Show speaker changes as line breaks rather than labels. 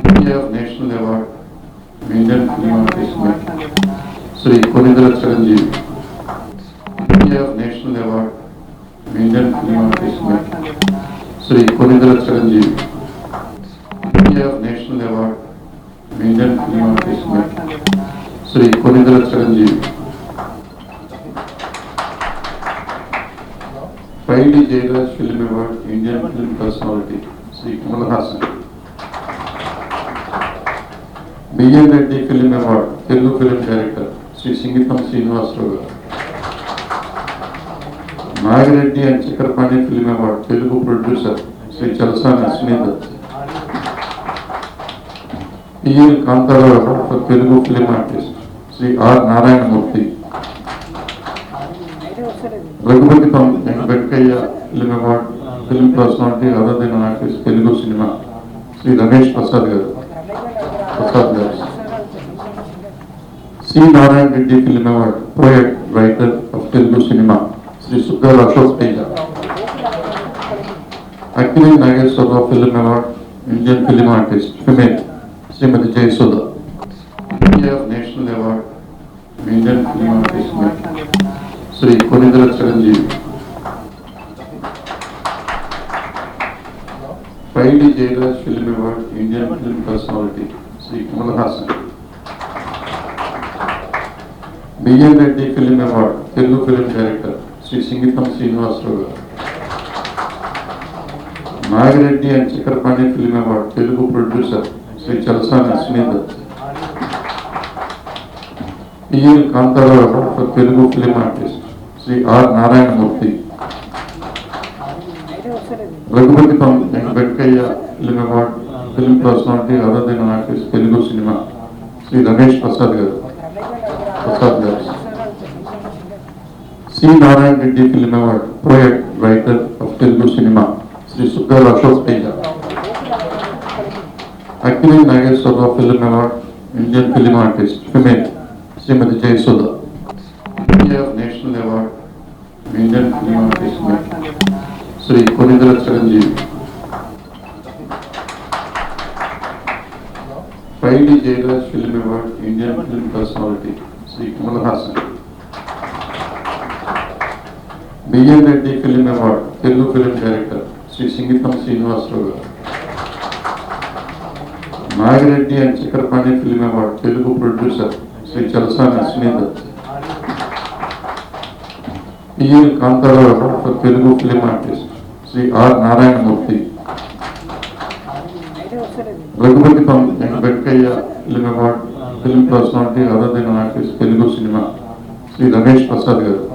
India National Award, Indian Film Artist, Sri Konindra Chiranjeevi. India National Award, Indian Film Artist, Sri Konindra Chiranjeevi. India National Award, Indian Film Artist, Sri Konindra Chiranjeevi. Paidi Jairaj Film Award, Indian Film Personality, Sri Kamal Hassan. B.N. Reddy Film Award, Telugu Film Director, Sri Singitam Srinivasarao garu. Nagareddy and Chakrapani Film Award, Telugu Producer, Sri Chalasani Sunitha. P.L. Kantarao Award for Telugu Film Artist, Sri R. Narayanamurthy. Raghupati Venkayya Film Award, Film Personality Other Than an Artist, Telugu Cinema, Sri Ramesh Prasad garu. C. Narayan Reddy Film Award, Poet, Writer of Telugu Cinema, Sri Sukkar Ashok Teja. Akini Nageswara Film Award, Indian Film Artist, Female, Srimati Jayasudha. India National Award, Indian Film Artist, Sri Konindra Chiranjeevi. Paidi Jairaj Film Award, Indian Film Personality, Sri Kamal Hassan. B.N. Reddy Film Award, Telugu Film Director, Sri Singitam Srinivasarao garu. Nagareddy and Chakrapani Film Award, Telugu Producer, Sri Chalasani Sunitha. P.L. Kantarao Award for Telugu Film Artist, Sri R. Narayanamurthy. Raghupati Venkayya Film Award, Film Personality Other Than an Artist, Telugu Cinema, Sri Ramesh Prasad garu. C. Narayan Reddy Film Award, Poet, Writer of Telugu Cinema, Sri Sukkar Ashok Teja. Akini Nageswara Film Award, Indian Film Artist, Female, Srimati Jayasudha. India National Award, Indian Film Artist, Sri Konindra Chiranjeevi. Paidi Jairaj Film Award, Indian Film Personality, Sri Kamal Hassan. B.N. Reddy Film Award, Telugu Film Director, Sri Singitam Srinivasarao garu. Nagareddy and Chakrapani Film Award, Telugu Producer, Sri Chalasani Sunitha. P.L. Kantarao Award for Telugu Film Artist, Sri R. Narayanamurthy. Raghupati Venkayya Film Award, Film Personality Other Than an Artist, Telugu Cinema, Sri Ramesh Prasad garu.